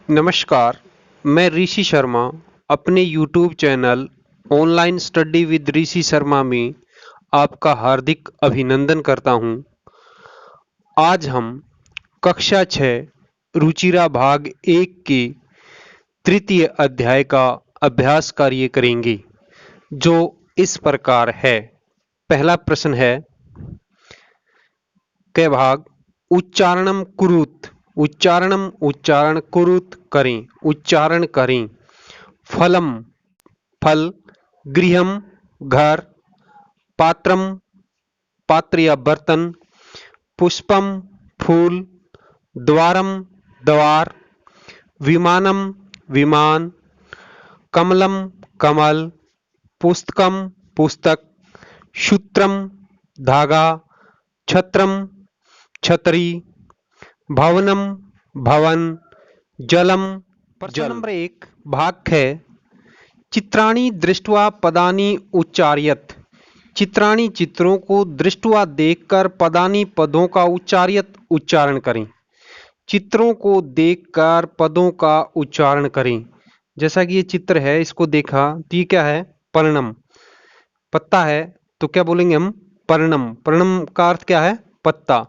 नमस्कार, मैं ऋषि शर्मा अपने YouTube channel online study with Rishi Sharma में आपका हार्दिक अभिनंदन करता हूं। आज हम कक्षा 6 रुचिरा भाग 1 के तृतीय अध्याय का अभ्यास कार्य करेंगे, जो इस प्रकार है। पहला प्रश्न है क भाग उच्चारणम कुरुत। उच्चारण कुरुत करें, उच्चारण करें। फलम फल, गृहम घर, पात्रम पात्र या बर्तन, पुष्पम फूल, द्वारम द्वार, विमानम विमान, कमलम कमल, पुस्तकम पुस्तक, सूत्रम धागा, छत्रम छतरी, भवनम भवन, जलम प्रश्न नंबर 1 भाग है चित्राणि दृष्ट्वा पदानि उच्चार्यत। चित्राणि चित्रों को दृष्ट्वा देखकर पदानि पदों का उच्चारण करें। चित्रों को देखकर पदों का उच्चारण करें। जैसा कि ये चित्र है, इसको देखा तो ये क्या है? पर्णम। पत्ता है तो क्या बोलेंगे हम? पर्णम। पर्णम का अर्थ क्या है? पत्ता।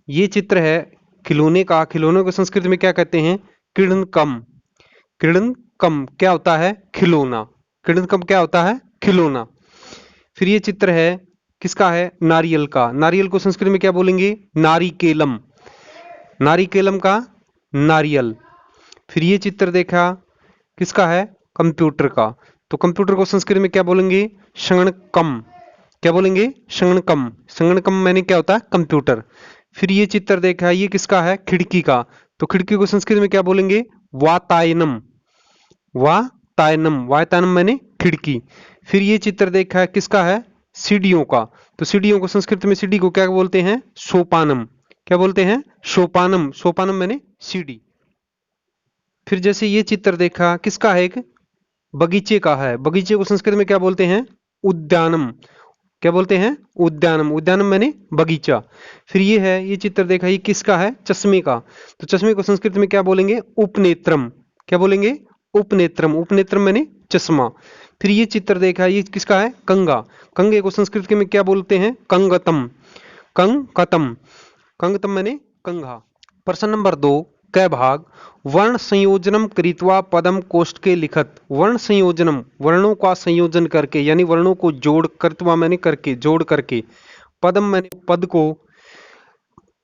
ये चित्र है खिलौने का। खिलौने को संस्कृत में क्या कहते हैं? क्रीडनकम। क्रीडनकम क्या होता है? खिलौना। क्रीडनकम क्या होता है? खिलौना। फिर ये चित्र है किसका है? नारियल का। नारियल को संस्कृत में क्या बोलेंगे? नारिकेलम। नारिकेलम का नारियल। फिर ये चित्र देखा किसका है? कंप्यूटर का। तो कंप्यूटर को संस्कृत में क्या बोलेंगे? संगणकम। क्या बोलेंगे? संगणकम। संगणकम मैंने क्या होता है? कंप्यूटर। फिर ये चित्र देखा, ये किसका है? खिड़की का। तो खिड़की को संस्कृत में क्या बोलेंगे? वातायनम। वातायनम। वातायनम मैंने खिड़की। फिर ये चित्र देखा है किसका है? सीढ़ियों का। तो सीढ़ियों को संस्कृत में सीढ़ी को क्या बोलते हैं? सोपानम। क्या बोलते हैं? सोपानम। सोपानम मैंने सीढ़ी। फिर जैसे ये चित्र देखा किसका है? एक बगीचे का है। बगीचे को संस्कृत में क्या बोलते हैं? उद्यानम। क्या बोलते हैं? उद्यानम। उद्यानम मैंने बगीचा। फिर ये है, ये चित्र देखा, ये किसका है? चश्मे का। तो चश्मे को संस्कृत में क्या बोलेंगे? उपनेत्रम। क्या बोलेंगे? उपनेत्रम। उपनेत्रम मैंने चश्मा। फिर ये चित्र देखा, ये किसका है? कंगा। कंगे को संस्कृत में क्या बोलते हैं? कंगतम। कंगतम। कंगतम मैंने कंघा। प्रश्न नंबर 2 क भाग वर्ण संयोजनम कृत्वा पदम कोष्ठ के लिखत। वर्ण संयोजनम, वर्णों का संयोजन करके, यानी वर्णों को जोड़, कृत्वा मैंने करके, जोड़ करके, पदम मैंने पद को,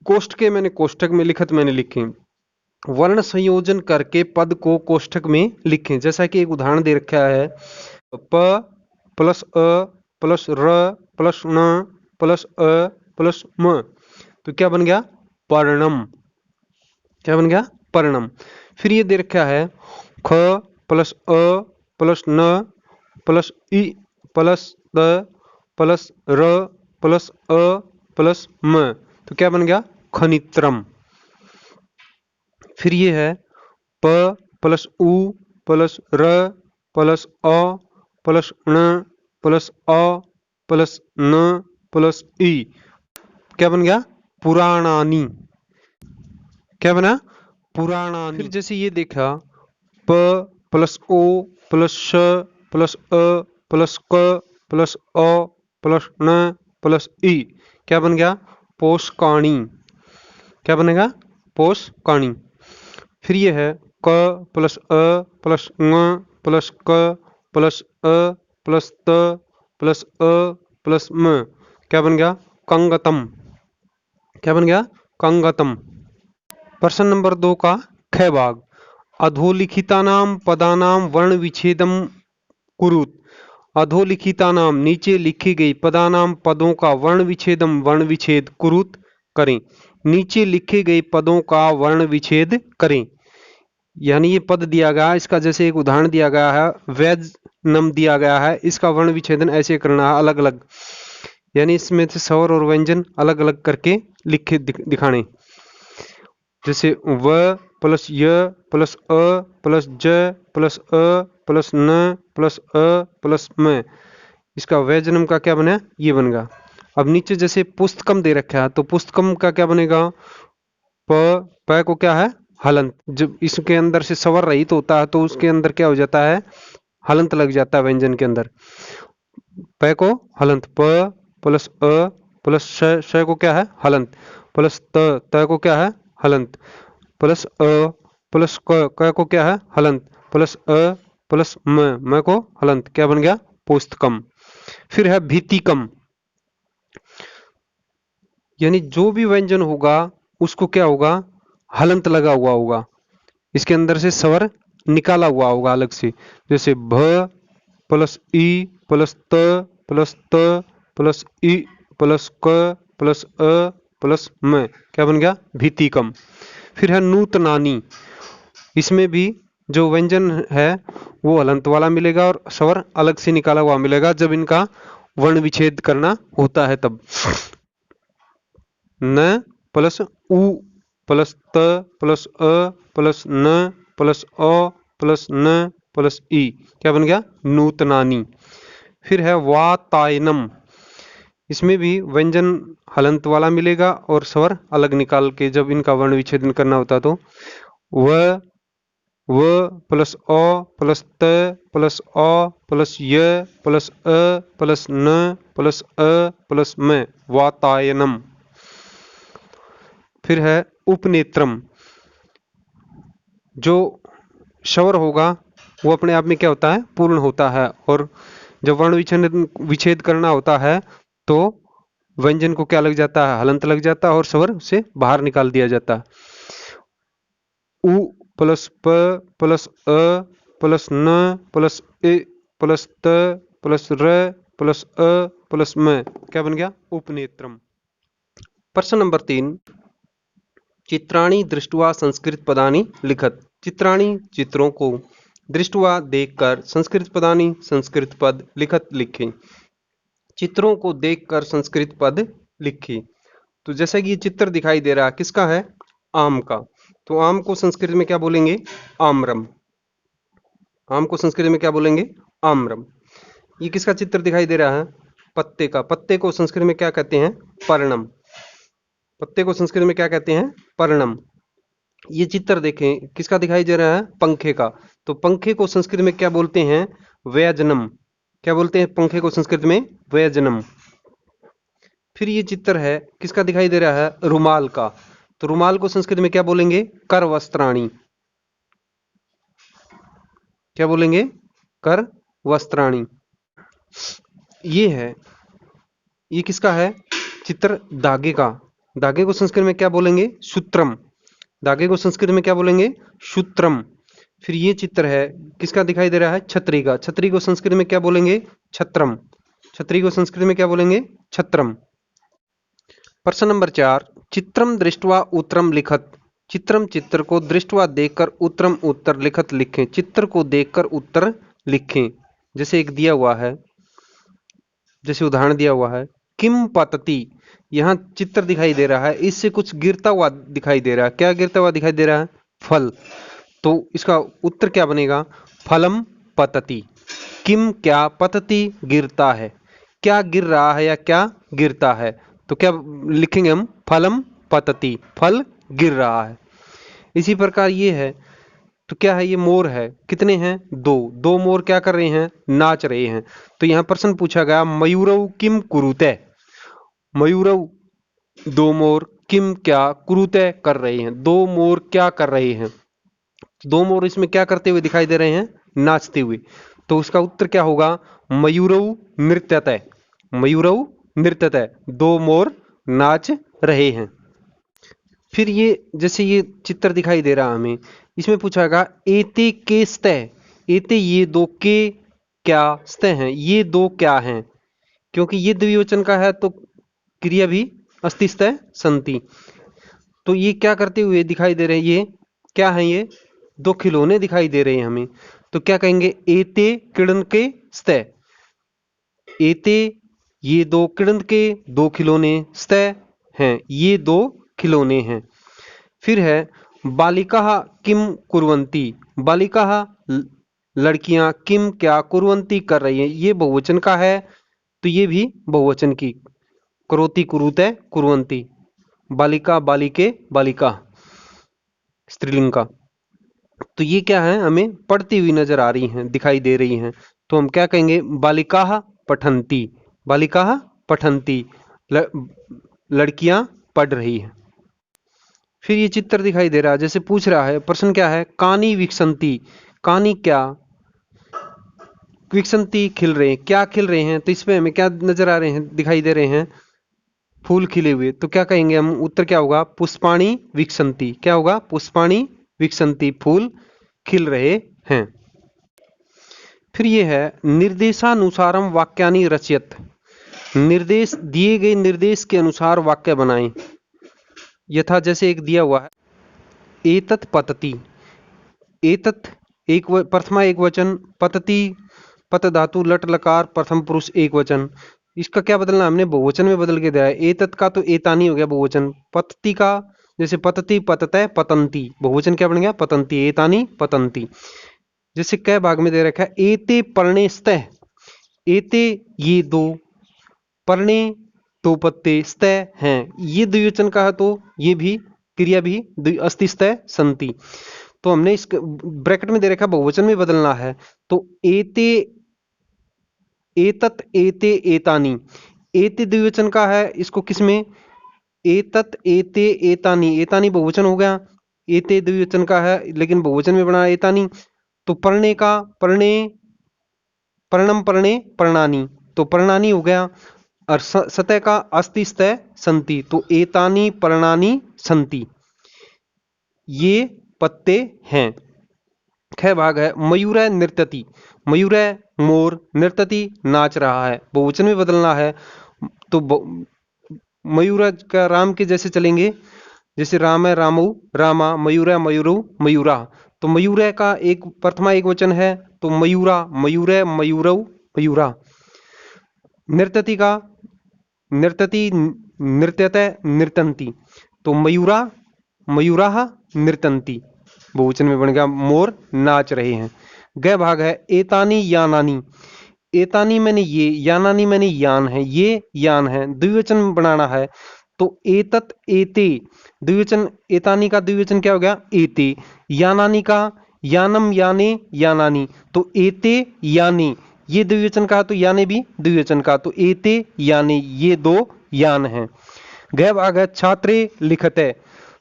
कोष्ठ के मैंने कोष्ठक में, लिखत मैंने लिखे। वर्ण संयोजन करके पद को कोष्ठक में लिखें। जैसा कि एक उदाहरण दे रखा है, प प्लस अ प्लस र प्लस न प्लस अ प्लस म। तो क्या बन गया? पर्णम। क्या बन गया? पर्णम। फिर ये दे रखा है ख प्लस अ प्लस न प्लस इ प्लस द प्लस र प्लस अ प्लस म। तो क्या बन गया? खनित्रम। फिर ये है प प्लस उ प्लस र प्लस अ प्लस न प्लस अ प्लस न प्लस इ। क्या बन गया? पुराणानी। क्या बना? पुराणानी। फिर जैसे ये देखा प प्लस ओ प्लस श प्लस अ प्लस क प्लस अ प्लस न प्लस ई। क्या बन गया? पोषकाणी। क्या बनेगा? पोषकाणी। फिर ये है क प्लस अ प्लस ng प्लस क प्लस अ प्लस त प्लस अ प्लस म। क्या बन गया? कंगतम। क्या बन गया? कंगतम। प्रश्न नंबर 2 का ख भाग अधोलिखितानां पदानां वर्ण विच्छेदम कुरुत। अधोलिखितानां नीचे लिखी गई पदानां पदों का वर्ण विच्छेद कुरुत करें। नीचे लिखे गए पदों का वर्ण विच्छेद करें। यानी ये पद दिया गया, इसका जैसे एक उदाहरण दिया गया है, वैज नम दिया गया है, इसका वर्ण विच्छेदन ऐसे करना है अलग अलग। यानी इसमें से स्वर और व्यंजन अलग अलग करके लिखे दिखाने। जैसे व प्लस य प्लस अ प्लस ज प्लस अ प्लस न प्लस अ प्लस म। इसका वै जन्म का क्या बना? ये बनेगा। अब नीचे जैसे पुस्तकम दे रखा है, तो पुस्तकम का क्या बनेगा? प को क्या है? हलंत। जब इसके अंदर से स्वर रहित होता है तो उसके अंदर क्या हो जाता है, हलंत लग जाता है व्यंजन के अंदर। प को हलंत, प प्लस अ प्लस श को क्या है हलंत, प्लस त को क्या है हलंत, प्लस अ प्लस क को क्या है हलंत, प्लस अ प्लस म को हलंत, क्या बन गया पोस्तकम। फिर है भीतिकम, यानी जो भी व्यंजन होगा उसको क्या होगा, हलंत लगा हुआ होगा, इसके अंदर से स्वर निकाला हुआ होगा अलग से। जैसे भ प्लस ई प्लस त प्लस ई प्लस क प्लस अ प्लस म, क्या बन गया भीतिकम। फिर है नूतनानी, इसमें भी जो व्यंजन है वो हलंत वाला मिलेगा और स्वर अलग से निकाला हुआ मिलेगा जब इनका वर्ण विच्छेद करना होता है तब। न प्लस उ प्लस त प्लस अ प्लस न प्लस अ प्लस न प्लस ई, क्या बन गया नूतनानी। फिर है वातायनम, इसमें भी व्यंजन हलंत वाला मिलेगा और स्वर अलग निकाल के जब इनका वर्ण विच्छेदन करना होता तो व प्लस अ प्लस त प्लस अ प्लस य प्लस अ प्लस न प्लस अ प्लस म, वातायनम। फिर है उपनेत्रम, जो स्वर होगा वो अपने आप में क्या होता है पूर्ण होता है, और जब वर्ण विच्छेद करना होता है तो व्यंजन को क्या लग जाता है हलंत लग जाता है और स्वर से बाहर निकाल दिया जाता है। उ प्लस प प्लस अ प्लस न प्लस ए प्लस त प्लस र प्लस अ प्लस म, क्या बन गया उपनेत्रम। प्रश्न नंबर 3, चित्राणि दृष्ट्वा संस्कृत पदानि लिखत। चित्राणि चित्रों को, दृष्ट्वा देखकर, संस्कृत पदानि संस्कृत पद, लिखत लिखें। चित्रों को देखकर संस्कृत पद लिखें। तो जैसा कि ये चित्र दिखाई दे रहा है किसका है, आम का, तो आम को संस्कृत में क्या बोलेंगे आम्रम। आम को संस्कृत में क्या बोलेंगे आम्रम। ये किसका चित्र दिखाई दे रहा है, पत्ते का। पत्ते को संस्कृत में क्या कहते हैं पर्णम। पत्ते को संस्कृत में क्या कहते हैं पर्णम। ये चित्र देखें किसका दिखाई दे रहा है पंखे का, तो पंखे को संस्कृत में क्या बोलते हैं व्यजनम। क्या बोलते हैं पंखे को संस्कृत में व्यजनम। फिर ये चित्र है किसका दिखाई दे रहा है रुमाल का, तो रुमाल को संस्कृत में क्या बोलेंगे कर वस्त्राणी। क्या बोलेंगे कर वस्त्राणी। ये है, ये किसका है चित्र धागे का। धागे को संस्कृत में क्या बोलेंगे सूत्रम। धागे को संस्कृत में क्या बोलेंगे सूत्रम। फिर ये चित्र है किसका दिखाई दे रहा है छतरी का। छतरी को संस्कृत में क्या बोलेंगे छत्रम। छतरी को संस्कृत में क्या बोलेंगे छत्रम। प्रश्न नंबर 4, चित्रम दृष्ट्वा उत्तरम लिखत। चित्रम चित्र को, दृष्ट्वा देखकर, उत्तरम उत्तर, लिखत लिखें। चित्र को देखकर उत्तर लिखें। जैसे एक दिया हुआ है, जैसे उदाहरण दिया हुआ है किम पतति, यहाँ चित्र दिखाई दे रहा है, इससे कुछ गिरता हुआ दिखाई दे रहा है। क्या गिरता हुआ दिखाई दे रहा है फल, तो इसका उत्तर क्या बनेगा फलम पतति। किम क्या, पतति गिरता है, क्या गिर रहा है या क्या गिरता है, तो क्या लिखेंगे हम फलम पतति, फल गिर रहा है। इसी प्रकार ये है, तो क्या है ये मोर है, कितने हैं दो। दो मोर क्या कर रहे हैं नाच रहे हैं। तो यहां प्रश्न पूछा गया मयूरव किम कुरुते। मयूरव दो मोर, किम क्या, कुरुते कर रहे हैं। दो मोर क्या कर रहे हैं, दो मोर इसमें क्या करते हुए दिखाई दे रहे हैं नाचते हुए। तो उसका उत्तर क्या होगा मयूरव नृत्यतः। मयूरव नृत्यतः, दो मोर नाच रहे हैं। फिर ये जैसे ये चित्र दिखाई दे रहा हमें, इसमें पूछा गया एते के स्तः। एते ये दो, के क्या, स्तः हैं ये दो क्या हैं। क्योंकि ये द्विवचन का है तो क्रिया भी अस्ति स्तः संति। तो ये क्या करते हुए दिखाई दे रहे हैं, ये क्या है, ये दो खिलौने दिखाई दे रहे हैं हमें। तो क्या कहेंगे एते किरण के स्तः। एते ये दो, किरण के दो खिलौने, स्तः हैं ये दो खिलौने हैं। फिर है बालिका किम कुर्वन्ति। बालिका लड़कियां, किम क्या, कुर्वन्ति कर रही हैं, ये बहुवचन का है तो ये भी बहुवचन की, करोति कुरुते कुर्वन्ति, बालिका बालिके बालिका। स्त्रीलिंग का। तो ये क्या है, हमें पढ़ती हुई नजर आ रही हैं, दिखाई दे रही हैं, तो हम क्या कहेंगे, बालिकाः पठन्ति, बालिकाः पठन्ति, लड़कियां पढ़ रही हैं। फिर ये चित्र दिखाई दे रहा है, जैसे पूछ रहा है, प्रश्न क्या है, कानी विकसंती, कानी क्या, विकसंती खिल रहे हैं, क्या खिल रहे हैं, तो इसमें हमें क्या नजर आ रहे हैं, दिखाई दे रहे हैं, फूल खिले हुए, तो क्या कहेंगे हम, उत्तर क्या होगा, पुष्पाणि विकसंती, क्या होगा, पुष्पाणि विकसंती, फूल खिल रहे हैं। फिर ये है, निर्देशानुसारम वाक्यानि रचयत, निर्देश दिए गए निर्देश के अनुसार वाक्य बनाएं। यथा जैसे एक दिया हुआ है, एतत् पतति, एतत् प्रथमा एक वचन, पतति पत धातु लट लकार प्रथम पुरुष एक वचन, इसका क्या बदलना, हमने बहुवचन में बदल के दिया है। एतत् का तो एतानी हो गया बहुवचन, पतति का जैसे पतति पततः पतंती, बहुवचन क्या बन गया, पतंती, एतानी पतंती। जैसे कै भाग में दे रखा है, एते पर्णे स्तः, एते ये दो, पर्णे दो पत्ते, स्तः हैं, ये द्विवचन का है, तो ये भी क्रिया भी अस्ति स्तः संति, तो हमने इस ब्रैकेट में दे रखा बहुवचन में बदलना है, तो एते, एतत् एते एतानी, एते द्विवचन का है, इसको किसमें, एतत् एते एतानी, एतानी बहुवचन हो गया, एते द्विवचन का है लेकिन बहुवचन में बना एतानी, तो पर्णे का पर्णे, पर्णम पर्णे पर्णानी, तो पर्णानी हो गया, और सतह का अस्ति स्तः संति, तो एतानी पर्णानी संति, ये पत्ते हैं। ख भाग है, मयूर नृत्यति, मयूर मोर, नृत्यति नाच रहा है, बहुवचन में बदलना है, तो मयूर का राम के जैसे चलेंगे, जैसे राम है रामऊ रामा, मयूर है मयूरऊ मयूरा, तो मयूर का एक प्रथमा एक वचन है, तो मयूरा, मयूर मयूरऊ मयूरा। नृत्यति का नृत्यति नृत्यत नृतंती, तो मयूरा मयूराः नृतंती, बहुवचन में बन गया, मोर नाच रहे हैं। ग भाग है, एतानी यानानी, एतानी मैंने ये, यानानी मैंने यान है, ये यान है, द्विवचन बनाना है, तो एतत् एते, द्विवचन, एतानी का द्विवचन क्या हो गया, एते, यानानी का यानम याने यानानी, तो एते याने, ये द्विवचन का, तो याने भी द्विवचन का, तो एते याने, ये दो यान हैं। ग भाग है, छात्रे लिखते,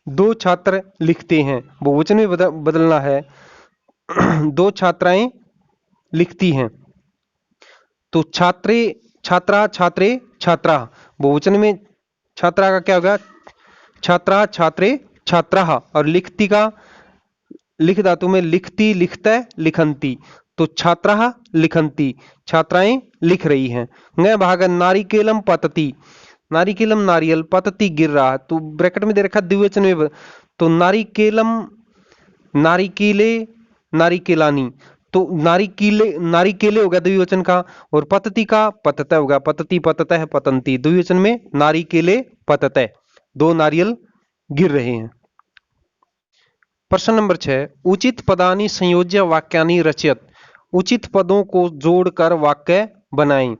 दो छात्र लिखते हैं, बहुवचन में बदलना है, दो छात्राएं लिखती हैं, तो छात्रे छात्रा छात्रे छात्रा, बहुवचन में छात्रा का क्या होगा, छात्रा छात्रे छात्रा, और लिखती का लिख धातु में लिखती लिखता लिखंती, तो छात्रा लिखंती, छात्राएं लिख रही हैं। ग भाग, नारिकेलम पतति, नारिकेलम नारियल, पतति गिर रहा, तो ब्रैकेट में दे रखा द्विवचन में, तो नारिकेलम नारिकेले नारिकेलानी, तो नारिकेले नारिकेले हो गया द्विवचन का, और पतति का पतत हो गया, पतति पततः पतंती, द्विवचन में नारिकेले पततः, दो नारियल गिर रहे हैं। प्रश्न नंबर 6, उचित पदानि संयोज्य वाक्यानि रचयत, उचित पदों को जोड़कर वाक्य बनाएं।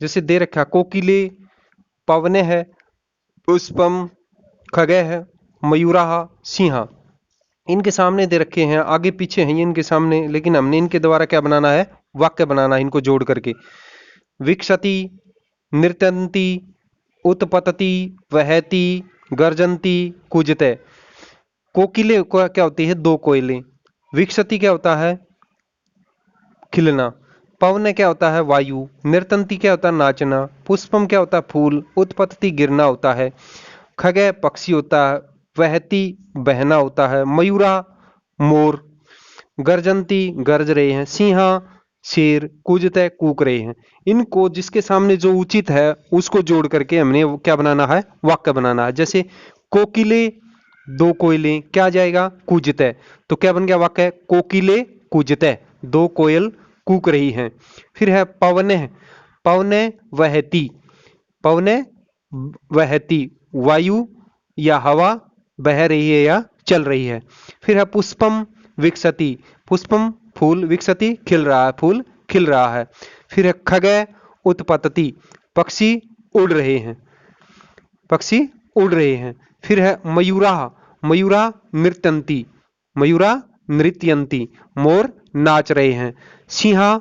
जैसे दे रखा, कोकिले, पवने है, पुष्पम, खगे है, मयूराः, सिंह, इनके सामने दे रखे हैं, आगे पीछे हैं ये इनके सामने, लेकिन हमने इनके द्वारा क्या बनाना है, वाक्य बनाना है, इनको जोड़ करके। विकसति, नृत्यंती, उत्पतति, वहति, गर्जंती, कूजते। कोकिले को क्या होती है, दो कोयले, विकसति क्या होता है, खिलना, पवन क्या होता है, वायु, नृत्यंती क्या होता है, नाचना, पुष्पम क्या होता है, फूल, उत्पत्ति गिरना होता है, खगे पक्षी होता है, वहती बहना होता है, मयूरा मोर, गर्जंती गरज रहे हैं, सिंहा शेर, कूजते कूक रहे हैं। इनको जिसके सामने जो उचित है उसको जोड़ करके हमने क्या बनाना है, वाक्य बनाना है। जैसे कोकिले दो कोयले, क्या जाएगा, कूजते, तो क्या बन गया वाक्य, कोकिले कूजते, दो कोयल कूक रही हैं। फिर है पवने, पवने वहती, पवने वहती, वायु या हवा बह रही है या चल रही है। फिर है पुष्पम विकसति, पुष्पम फूल, विकसति खिल रहा है, फूल खिल रहा है। फिर है खगय उत्पतति, पक्षी उड़ रहे हैं, पक्षी उड़ रहे हैं। फिर है मयूरा, मयूरा नृत्यंती, मयूरा नृत्यंती, मोर नाच रहे हैं। सिंहा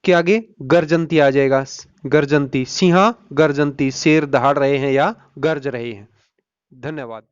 के आगे गर्जंती आ जाएगा, गर्जंती, सिंहा गर्जंती, शेर दहाड़ रहे हैं या गर्ज रहे हैं। धन्यवाद।